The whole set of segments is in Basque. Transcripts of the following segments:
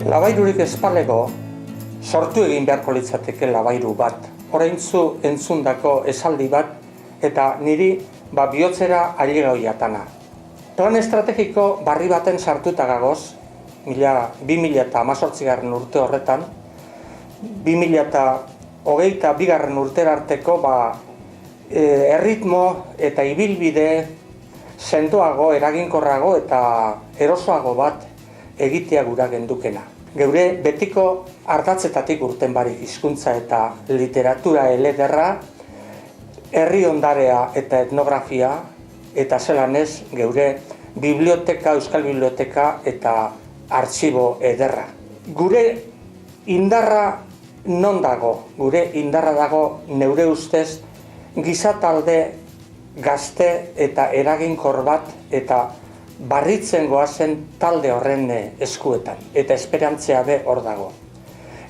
Labairurik espalego sortu egin beharko litzateke labairu bat. Oraintzu entzundako esaldi bat eta niri bihotzera ailegaoiatana. Plan estrategiko barri baten sartuta gagoz, 2018 urte horretan, 2022 urtera arteko erritmo eta ibilbide sendoago, eraginkorrago eta erosoago bat egitea gura gendukena. Geure betiko ardatzetatik urten barik hizkuntza eta literatura elederra, herri ondarea eta etnografia, eta zelanez geure biblioteka, euskal biblioteka eta artxibo ederra. Gure indarra non dago? Gure indarra dago neure ustez gizatalde gazte eta eraginkor bat eta barritzen goazen talde horren eskuetan, eta esperantzea be hor dago.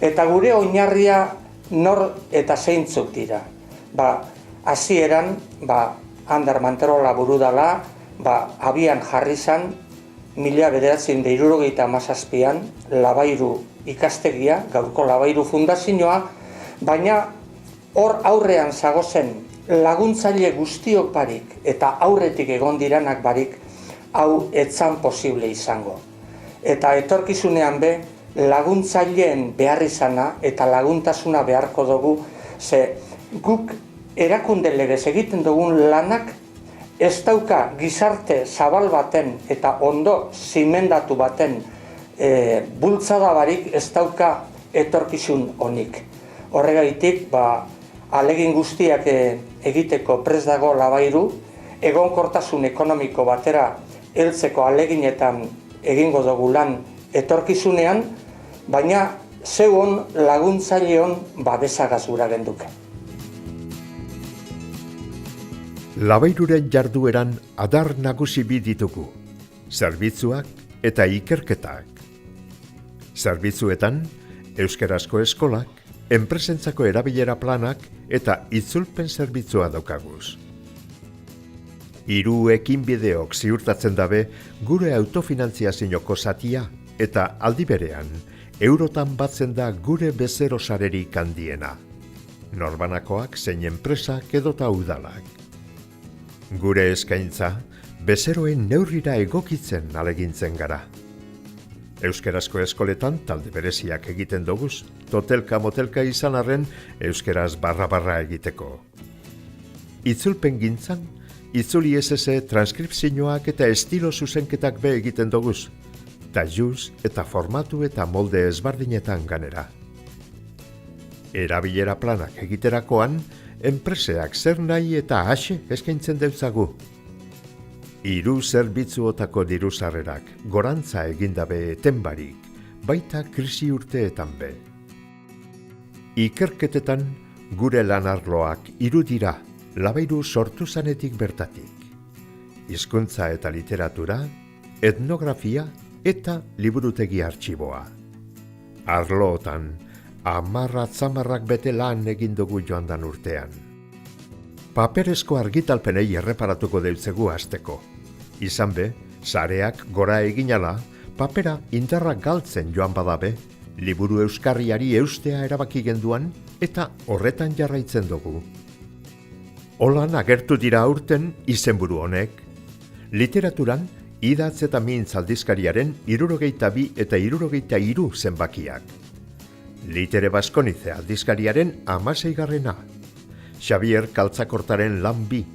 Eta gure oinarria nor eta zeintzuk dira. Hasieran, Ander Manterola burudala, abian jarri zan, 1977an Labairu ikastegia, gaurko Labairu fundazioa, baina hor aurrean zagozen laguntzaile guztiok barik eta aurretik egon diranak barik hau etzan posible izango. Eta etorkizunean be laguntzaileen behar izana eta laguntasuna beharko dugu, ze guk erakunde legez egiten dugun lanak ez dauka gizarte zabal baten eta ondo zimendatu baten bultzada barik ez dauka etorkizun honik. Horregaitik, alegin guztiak egiteko prest dago Labairu, egonkortasun ekonomiko batera heltzeko aleginetan egingo dugu lan etorkizunean, baina zeuon laguntzaileon babesagaz gura genduke. Labairuren jardueran adar nagusi bi ditugu, zerbitzuak eta ikerketak. Zerbitzuetan, euskarazko eskolak, enpresentzako erabilera planak eta itzulpen zerbitzua daukaguz. 3 ekinbideok ziurtatzen dabe gure autofinantziazioko zatia eta aldi berean eurotan batzen da gure bezero sarerik handiena. Norbanakoak zein enpresak edota udalak. Gure eskaintza bezeroen neurrira egokitzen alegintzen gara. Euskarazko eskoletan talde bereziak egiten doguz, totelka-motelka izan arren euskaraz barra egiteko. Itzulpen gintzan, itzuli SS transkripzioak eta estilo zuzenketak be egiten doguz, tailuz eta formatu eta molde ezbardinetan ganera. Erabilera planak egiterakoan, enpreseak zer nahi eta ase eskaintzen deutzagu. 3 zerbitzuotako diru sarrerak gorantza egindabe etenbarik, baita krisi urteetan be. Ikerketetan gure lanarloak 3 dira, Labairu sortu zanetik bertatik. Hizkuntza eta literatura, etnografia eta liburutegi artxiboa. Arlootan, 10 bete lan egin dugu joandan urtean. Paperezko argitalpenei erreparatuko deutzegu hasteko. Izan be, sareak gora eginala, papera indarra galtzen joan badabe, liburu euskarriari eustea erabaki genduan eta horretan jarraitzen dugu. Holan agertu dira aurten izenburu honek. Literaturan, idatz eta mintz aldizkariaren 62 eta 63 zenbakiak. Litere Baskonize aldizkariaren 16. Xavier Kaltzakortaren lan 2,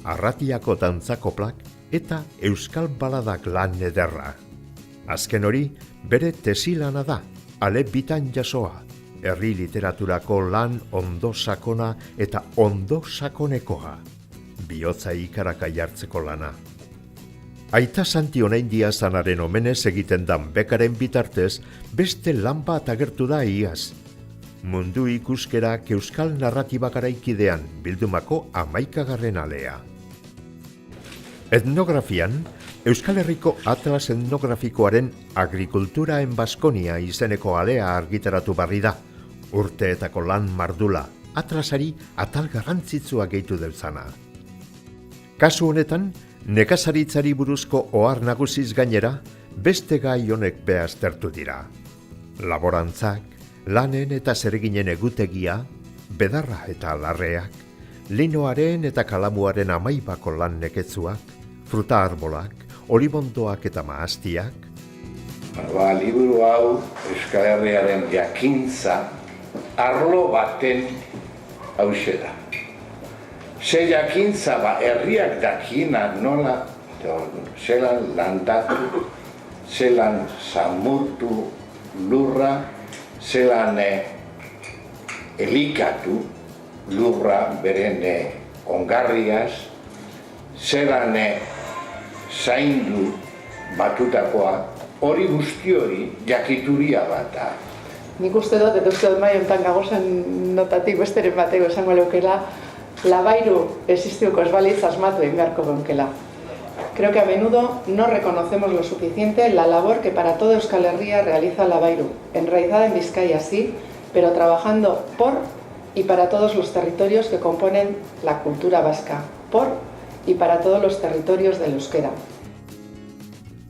Arratiako dantzakoplak eta Euskal Baladak lan ederra. Azken hori, bere tesilana da, ale bitan jasoa, herri literaturako lan ondo sakona eta ondo sakonekoa, bihotza ikaraka jartzeko lana. Aita Santi Onaindia zanaren omenez egiten dan bekaren bitartez, beste lan bat agertu da iaz. Mundu ikuskerak euskal narratiba garaikidean bildumako 11. alea. Etnografian, Euskal Herriko Atlas Etnografikoaren Agrikultura en Baskonia izeneko alea argitaratu barri da, urteetako lan mardula, atlasari atal garrantzitsua gehitu deutzana. Kasu honetan, nekazaritzari buruzko ohar nagusiz gainera, beste gai honek be aztertu dira. Laborantzak, lanen eta zereginen egutegia, bedarra eta larreak, linoaren eta kalamuaren amaibako lan neketzuak, fruta arbolak, olibondoak eta mahastiak. Liburu hau Euskal Herriaren jakintza arlo baten hauxe da. Ze jakintza herriak dakina nola, zelan landatu, zelan samurtu lurra, zelan elikatu lurra beren ongarriaz, zelan zaindu batutakoa, hori guzti hori jakituria bat da. Nik uste dut, eta uste dut mai honetan gagozen notatik besteren bateko esango leukela, Labairu existiuko ez balitz asmatu egin beharko genkela. Creo que a menudo no reconocemos lo suficiente la labor que para toda Euskal Herria realiza Labairu, enraizada en Vizcaya sí, pero trabajando por y para todos los territorios que componen la cultura vasca, por y para todos los territorios del euskera.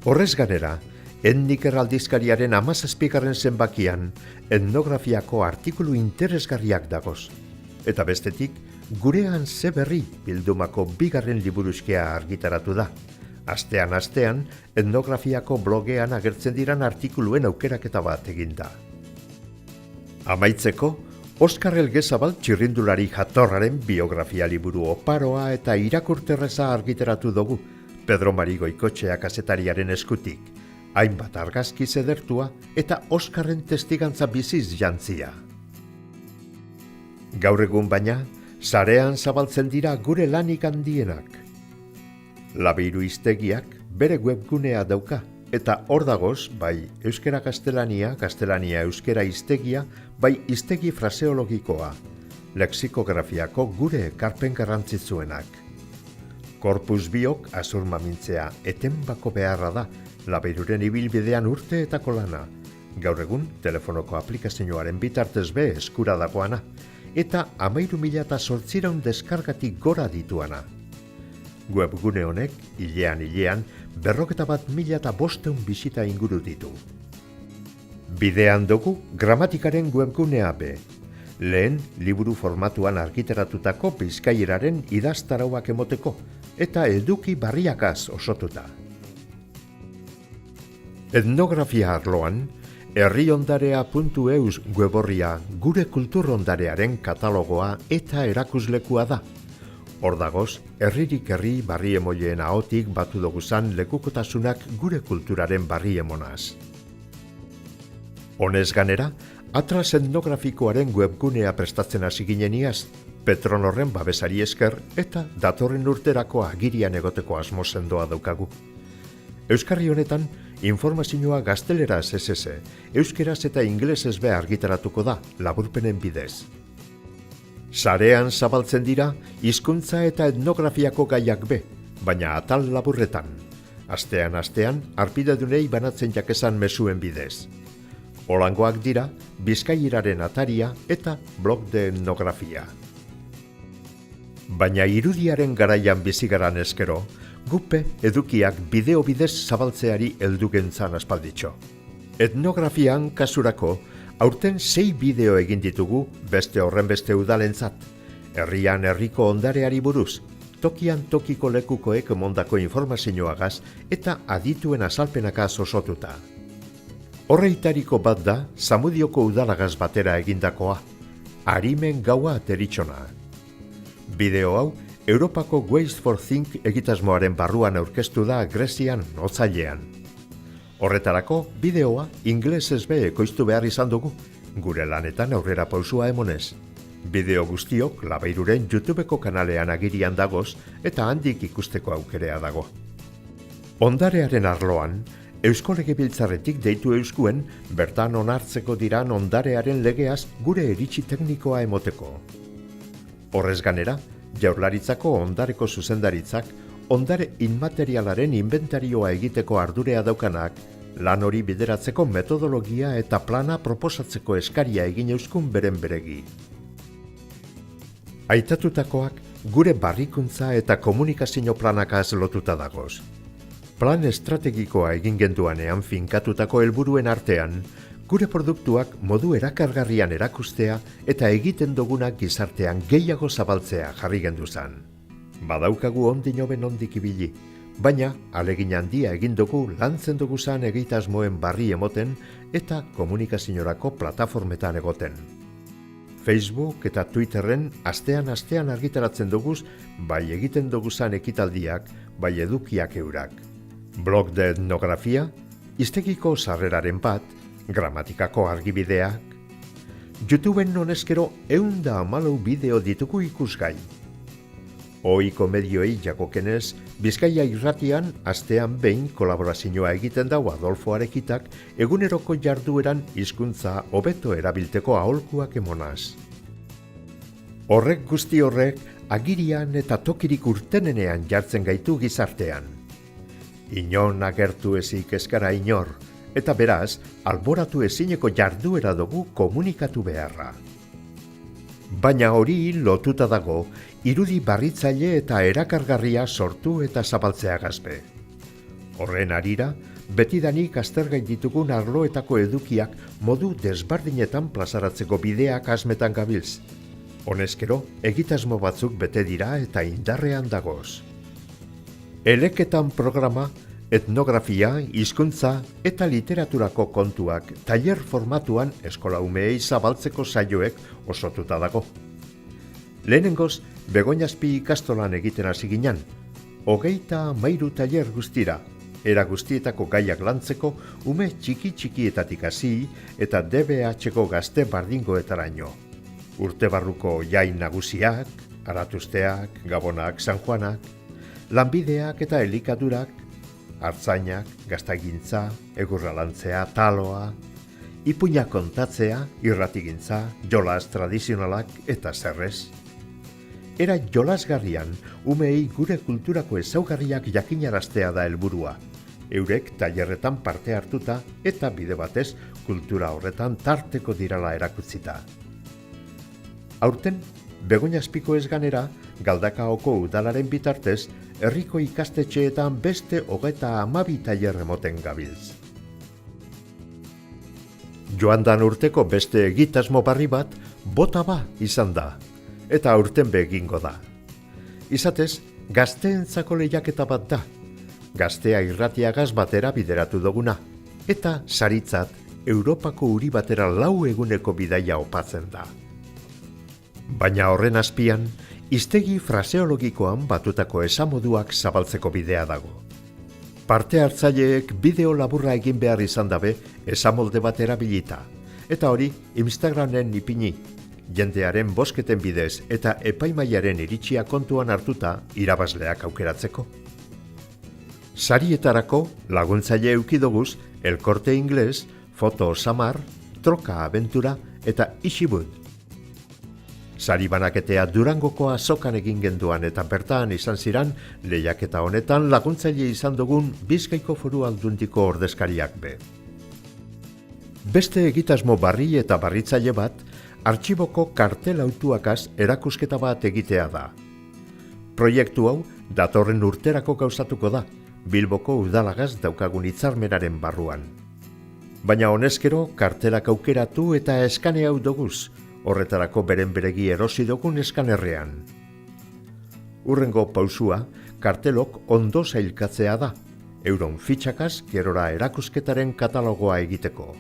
Horrez ganera, Etniker aldizkariaren 17. zenbakian etnografiako artikulu interesgarriak dagoz. Eta bestetik, Gurean ze berri bildumako 2. liburuzkea argitaratu da. Astean, etnografiako blogean agertzen diran artikuluen aukeraketa bat eginda. Amaitzeko, Oskar Elgezabal txirrindulari jatorraren biografia liburu oparoa eta irakurterreza argitaratu dugu, Pedro Mari Goikotxea kazetariaren eskutik, hainbat argazki zedertua eta Oskarren testigantza biziz jantzia. Gaur egun baina, sarean zabaltzen dira gure lanik handienak. Labairu hiztegiak bere webgunea dauka, eta hor dagoz, bai euskera gaztelania, gaztelania euskera hiztegia, bai hiztegi fraseologikoa, lexikografiako gure ekarpen garrantzitsuenak. Korpus biok azurmamintzea etenbako beharra da, Labairuren ibilbidean urteetako lana, gaur egun telefonoko aplikazioaren bitartez be eskura dagoana, eta 13.800 deskargatik gora dituana. Webgune honek, hilean, 41.500 bisita inguru ditu. Bidean dugu gramatikaren webgunea be. Lehen, liburu formatuan argitaratutako bizkaieraren idaztarauak emoteko, eta eduki barriakaz osotuta. Etnografia arloan, herriondarea.eus weborria gure kulturondarearen katalogoa eta erakuslekua da. Hor dagoz, herririk herri barri emoien ahotik batu doguzan lekukotasunak gure kulturaren barri emonaz. Honez ganera, Atlas etnografikoaren webgunea prestatzen hasi ginen iaz, Petronorren babesari esker eta datorren urterako agirian egoteko asmo sendoa daukagu. Euskarri honetan, informazioa gazteleraz ez, euskeraz eta ingelesez be argitaratuko da, laburpenen bidez. Sarean zabaltzen dira, hizkuntza eta etnografiako gaiak be, baina atal laburretan. Astean, arpidedunei banatzen jakezan mesuen bidez. Holangoak dira, Bizkaieraren ataria eta blog de etnografia. Baina irudiaren garaian bizigaran eskero, gupe edukiak bideo bidez zabaltzeari heldu gentzan aspalditxo. Etnografian kasurako, aurten 6 bideo egin ditugu beste horrenbeste udalentzat, herrian herriko ondareari buruz, tokian tokiko lekukoek emondako informazioagaz eta adituen azalpenakaz osotuta. Horreitariko bat da, Zamudioko udalagaz batera egindakoa, Arimen gaua deritxona. Bideo hau, Europako Waste for Think egitasmoaren barruan aurkeztu da Grezian otsailean. Horretarako, bideoa ingelesez be ekoiztu behar izan dugu, gure lanetan aurrera pausua emonez. Bideo guztiok Labairuren YouTubeko kanalean agirian dagoz eta handik ikusteko aukerea dago. Ondarearen arloan, Eusko Legebiltzarretik deitu euskuen bertan onartzeko diran ondarearen legeaz gure iritzi teknikoa emoteko. Horrez ganera, Jaurlaritzako ondareko zuzendaritzak ondare inmaterialaren inventarioa egiteko ardurea daukanak, lan hori bideratzeko metodologia eta plana proposatzeko eskaria egin euskun beren beregi. Aitatutakoak gure barrikuntza eta komunikazio planakaz lotuta dagoz. Plan estrategikoa egin genduanean finkatutako helburuen artean, gure produktuak modu erakargarrian erakustea eta egiten dugunak gizartean gehiago zabaltzea jarri gendu zan. Badaukagu ondin hoben ondik ibili, baina alegin handia egin dugu lantzen dugu zan egitasmoen barri emoten eta komunikaziorako plataformetan egoten. Facebook eta Twitterren astean argitaratzen duguz, bai egiten duguzan ekitaldiak, bai edukiak eurak. Blog de etnografia, iztegiko sarreraren bat, gramatikako argibideak. YouTubeen honezkero 114 bideo ditugu ikusgai. Ohiko medioei jakokenez, Bizkaia irratian astean behin kolaborazioa egiten dau Adolfo Arekitak eguneroko jardueran hizkuntza hobeto erabilteko aholkuak emonaz. Horrek guzti horrek agirian eta tokirik urtenenean jartzen gaitu gizartean. Inon agertu ezik eskara inor, eta beraz, alboratu ezineko jarduera dugu komunikatu beharra. Baina hori lotuta dago, irudi barritzaile eta erakargarria sortu eta zabaltzea gazbe. Horren arira, betidanik aztergai ditugun arloetako edukiak modu desbardinetan plazaratzeko bideak asmetan gabiltz. Honezkero, egitasmo batzuk bete dira eta indarrean dagoz. Eleketan programa, etnografia, hizkuntza eta literaturako kontuak tailer formatuan eskola umeei zabaltzeko saioek osotuta dago. Lehenengoz, Begoñazpi ikastolan egiten hasi ginen, 33 tailer guztira, era guztietako gaiak lantzeko ume txiki-txikietatik hasi eta DBH-ko gazte bardingoetaraino. Urte barruko jain nagusiak, aratusteak, gabonak, San Juanak, lanbideak eta elikadurak, hartzainak, gaztagintza, egurralantzea, taloa, ipuinak kontatzea, irratigintza, jolas tradizionalak eta zerrez. Era jolasgarrian, umeei gure kulturako ezaugarriak jakinaraztea da helburua. Eurek tailerretan parte hartuta eta bide batez kultura horretan tarteko dirala erakutzita. Aurten, Begoñazpiko ez ganera, Galdakaoko udalaren bitartez, herriko ikastetxeetan beste 32 tailer emoten gabiltz. Joandan urteko beste egitasmo barri bat, bota ba izan da, eta aurten begingo da. Izatez, gazteentzako lehiaketa bat da, gaztea irratiagaz batera bideratu duguna, eta saritzat Europako uri batera 4 eguneko bidaia opatzen da. Baina horren azpian, hiztegi fraseologikoan batutako esamoduak zabaltzeko bidea dago. Parte hartzaileek bideo laburra egin behar izan dabe esamolde bat erabilita, eta hori Instagramen ipini, jendearen bosketen bidez eta epaimaiaren iritsia kontuan hartuta irabazleak aukeratzeko. Sarietarako laguntzaile eukidoguz El Corte Inglés, Foto Samar, Troka Aventura eta Ishibud. Sari banaketea Durangoko azokan egin genduan eta bertan izan ziran lehiaketa honetan laguntzaile izan dugun Bizkaiko Foru Aldundiko ordezkariak be. Beste egitasmo barri eta barritzaile bat, artxiboko kartel autuakaz erakusketa bat egitea da. Proiektu hau datorren urterako gauzatuko da, Bilboko udalagaz daukagun hitzarmenaren barruan. Baina honezkero kartelak aukeratu eta eskane hau doguz, horretarako beren beregi erosi dugun eskanerrean. Urrengo pausua, kartelok ondo sailkatzea da, euron fitxakaz gerora erakusketaren katalogoa egiteko.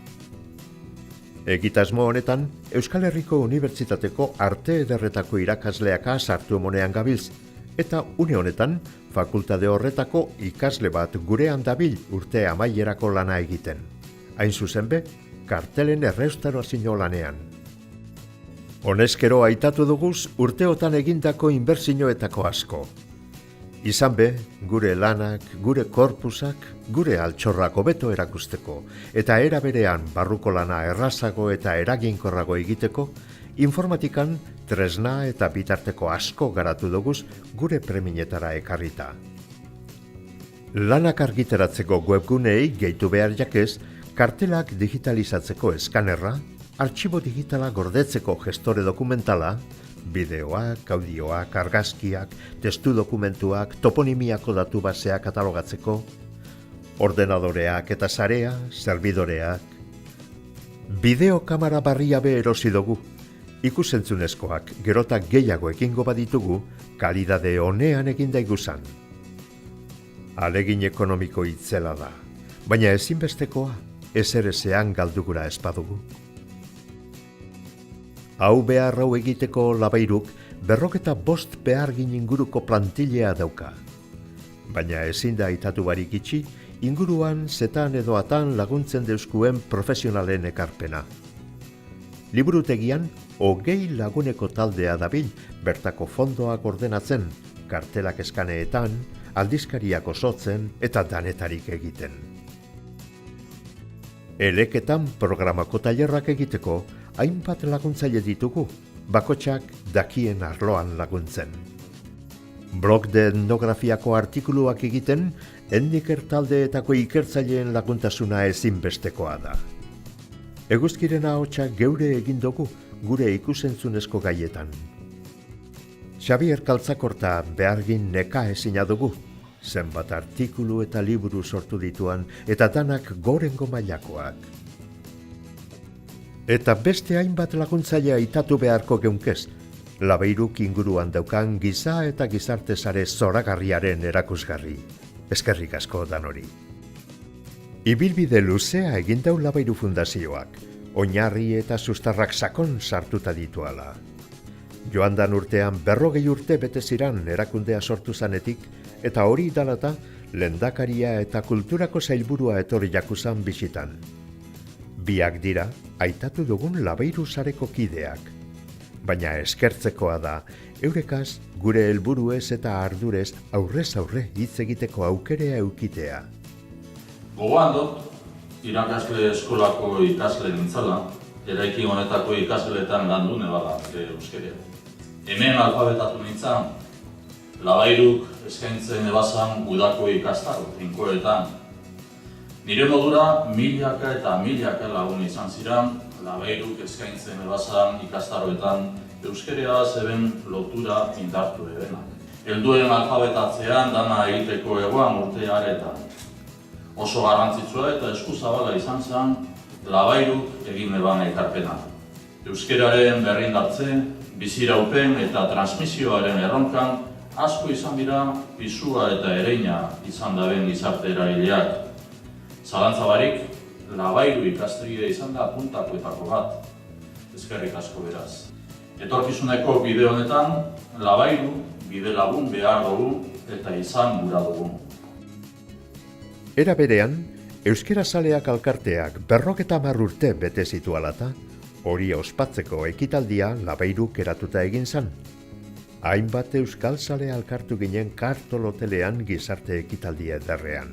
Egitasmo honetan, Euskal Herriko Unibertsitateko arte ederretako irakasleaka sartu monean gabiltz, eta une honetan, fakultate horretako ikasle bat gurean dabil urte amaierako lana egiten. Hain zuzen be, kartelen errestaurazio lanean. Honezkero aitatu duguz urteotan egindako inbertsioetako asko. Izan be, gure lanak, gure korpusak, gure altxorrak hobeto erakusteko, eta era berean barruko lana errazago eta eraginkorrago egiteko, informatikan tresna eta bitarteko asko garatu duguz gure preminetara ekarrita. Lanak argitaratzeko webguneei gehitu behar jakez, kartelak digitalizatzeko eskanerra, artxibo digitala gordetzeko gestore dokumentala, bideoak, audioak, argazkiak, testu dokumentuak, toponimiako datu basea katalogatzeko, ordenadoreak eta sarea, serbidoreak, Bideokamera barria be erosi dugu. Ikusentzunezkoak gerota gehiago ekingo baditugu, kalidade honean egin daiguzan. Alegin ekonomiko itzela da, baina ezinbestekoa ezerezean galdugura espadugu. Hau behar hau egiteko Labairuk 45 behargin inguruko plantilea dauka. Baina ezin da aitatu barik itxi, inguruan zetan edo atan laguntzen deuzkuen profesionalen ekarpena. Liburutegian 20 laguneko taldea dabil bertako fondoak ordenatzen, kartelak eskaneetan, aldizkariak osotzen eta danetarik egiten. Eleketan programako tailerrak egiteko hainbat laguntzaile ditugu, bakotxak dakien arloan laguntzen. Blog de etnografiako artikuluak egiten, Endiker taldeetako ikertzaileen laguntasuna ezinbestekoa da. Eguzkiren ahotsa geure egin dugu gure ikusentzunezko gaietan. Xabier Kaltzakorta behargin neka ezina dugu, zenbat artikulu eta liburu sortu dituan eta danak gorengo mailakoak. Eta beste hainbat laguntzailea aitatu beharko geunkez, Labairuk inguruan daukan giza eta gizarte sare zoragarriaren erakusgarri. Eskerrik asko danori. Ibilbide luzea egin dau Labairu Fundazioak, oinarri eta sustarrak sakon sartuta dituala. Joandan urtean 40 urte bete ziran erakundea sortu zanetik, eta hori dalata lehendakaria eta kulturako sailburua etorri jakuzan bisitan. Biak dira, aitatu dugun Labairu sareko kideak. Baina eskertzekoa da, eurekaz gure helburuez eta ardurez aurrez aurre hitz egiteko aukerea eukitea. Gogoan dut, irakasle eskolako ikasle nintzala, eraikin honetako ikasleletan landu nebala euskerea. Hemen alfabetatu nintzan, Labairuk eskaintzen ebazan udako ikastaro, trinkoetan. Nire modura milaka eta milaka lagun izan ziren, Labairuk eskaintzen ebazan ikastaroetan euskerea zeben lotura indartu ebena. Helduen alfabetatzean dana egiteko egoan urte aretan. Oso garrantzitsua eta eskuzabala izan zen Labairuk egin eban ekarpena. Euskeraren berrindartze, biziraupen eta transmisioaren erronkan asko izan dira pisua eta ereina izan daben gizarte eragileak. Zalantza barik, Labairu ikastria izan da puntakoetako bat. Eskerrik asko beraz. Etorkizuneko bide honetan, Labairu bide lagun behar dugu eta izan gura dugu. Era berean, Euskera Zaleak Alkarteak 50 urte bete zitualata, hori ospatzeko ekitaldia Labairuk eratuta egin zan. Hainbat Euskal Zale alkartu ginen kartolotelean gizarte ekitaldia ederrean.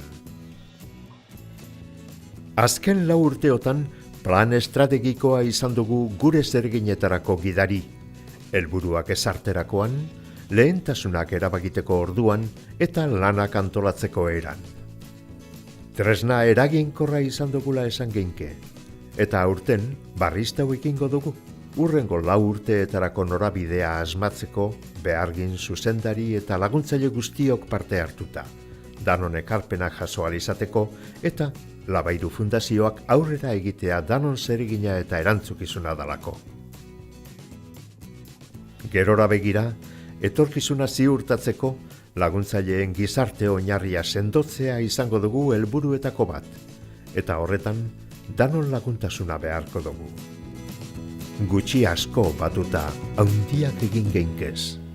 Azken 4 urteotan, plan estrategikoa izan dugu gure zerginetarako gidari. Helburuak ezarterakoan, lehentasunak erabakiteko orduan eta lanak antolatzeko eran. Tresna eraginkorra izan dugula esan geinke, eta aurten barriztau ekingo dugu. Urrengo 4 urteetarako norabidea asmatzeko behargin zuzendari eta laguntzaile guztiok parte hartuta. Danon ekarpenak jaso ahal izateko eta Labairu Fundazioak aurrera egitea danon zerigina eta erantzukizuna dalako. Gerora begira, etorkizuna ziurtatzeko laguntzaileen gizarte oinarria sendotzea izango dugu helburuetako bat, eta horretan danon laguntasuna beharko dugu. Gutxi asko batuta handiak egin geinkez.